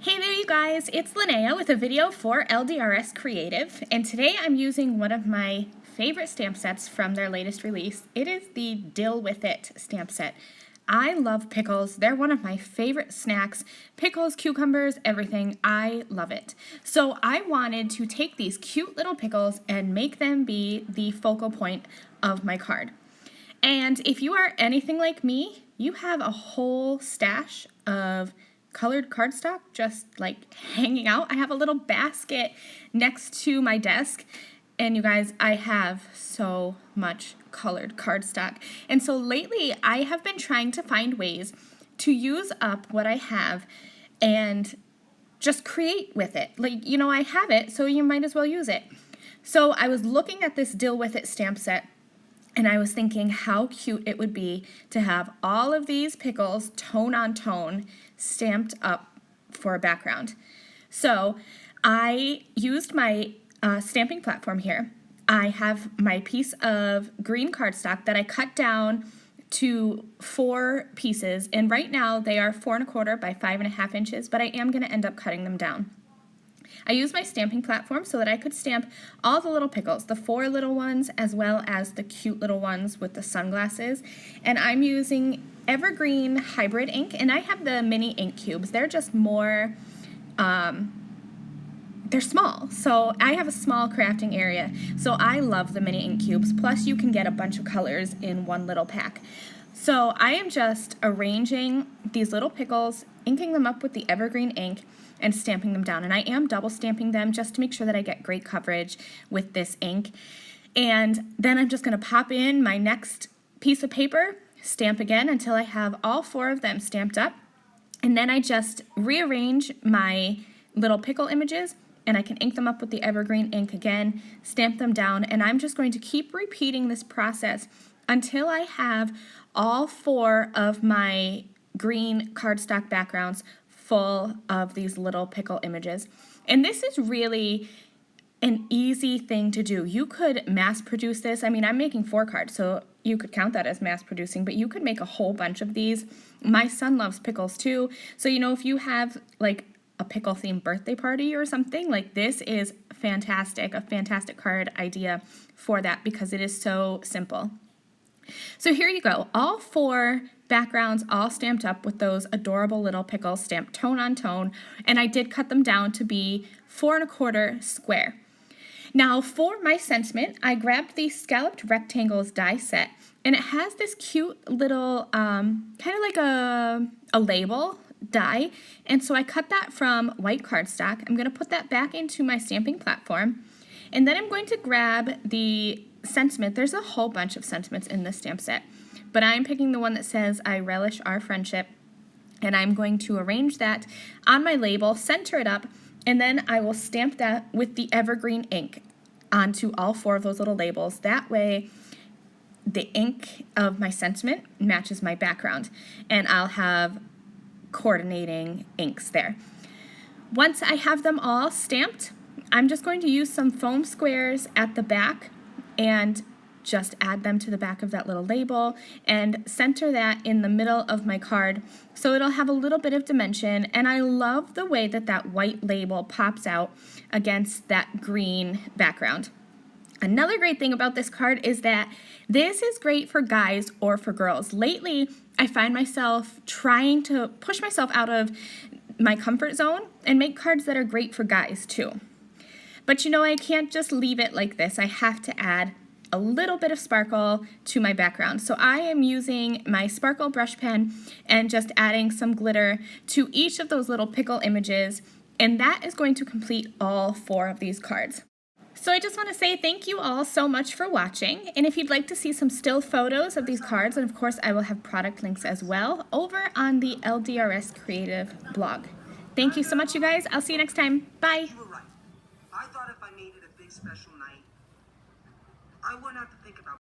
Hey there you guys, it's Lynnea with a video for LDRS Creative, and today I'm using one of my favorite stamp sets from their latest release. It is the Dill With It stamp set. I love pickles. They're one of my favorite snacks. Pickles, cucumbers, everything. I love it. So I wanted to take these cute little pickles and make them be the focal point of my card. And if you are anything like me, you have a whole stash of colored cardstock just like hanging out. I have a little basket next to my desk, and you guys, I have so much colored cardstock. And so lately I have been trying to find ways to use up what I have and just create with it. Like, you know, I have it, so you might as well use it. So I was looking at this Dill With It stamp set, and I was thinking how cute it would be to have all of these pickles tone on tone stamped up for a background. So I used my stamping platform here. I have my piece of green cardstock that I cut down to 4 pieces, and right now they are 4 1/4 by 5 1/2 inches, but I am going to end up cutting them down. I used my stamping platform so that I could stamp all the little pickles, the 4 little ones as well as the cute little ones with the sunglasses. And I'm using Evergreen Hybrid ink, and I have the mini ink cubes. They're just more, they're small. So I have a small crafting area. So I love the mini ink cubes. Plus you can get a bunch of colors in one little pack. So I am just arranging these little pickles, inking them up with the Evergreen ink, and stamping them down. And I am double stamping them just to make sure that I get great coverage with this ink. And then I'm just going to pop in my next piece of paper, stamp again until I have all 4 of them stamped up. And then I just rearrange my little pickle images, and I can ink them up with the Evergreen ink again, stamp them down, and I'm just going to keep repeating this process until I have all 4 of my green cardstock backgrounds full of these little pickle images. And this is really an easy thing to do. You could mass produce this. I mean, I'm making 4 cards, so you could count that as mass producing, but you could make a whole bunch of these. My son loves pickles too, so you know, if you have like a pickle themed birthday party or something, like this is fantastic, a fantastic card idea for that because it is so simple. So here you go, all 4 backgrounds all stamped up with those adorable little pickles stamped tone on tone, and I did cut them down to be 4 1/4 square. Now for my sentiment, I grabbed the Scalloped Rectangles die set, and it has this cute little kind of like a label die, and so I cut that from white cardstock. I'm going to put that back into my stamping platform, and then I'm going to grab the sentiment. There's a whole bunch of sentiments in this stamp set, but I'm picking the one that says, "I relish our friendship," and I'm going to arrange that on my label, center it up, and then I will stamp that with the Evergreen ink onto all 4 of those little labels. That way the ink of my sentiment matches my background, and I'll have coordinating inks there. Once I have them all stamped, I'm just going to use some foam squares at the back and just add them to the back of that little label and center that in the middle of my card so it'll have a little bit of dimension. And I love the way that that white label pops out against that green background. Another great thing about this card is that this is great for guys or for girls. Lately, I find myself trying to push myself out of my comfort zone and make cards that are great for guys too. But you know, I can't just leave it like this. I have to add a little bit of sparkle to my background. So I am using my sparkle brush pen and just adding some glitter to each of those little pickle images, and that is going to complete all 4 of these cards. So I just want to say thank you all so much for watching, and if you'd like to see some still photos of these cards, and of course I will have product links as well over on the LDRS Creative blog. Thank you so much, you guys. I'll see you next time. Bye!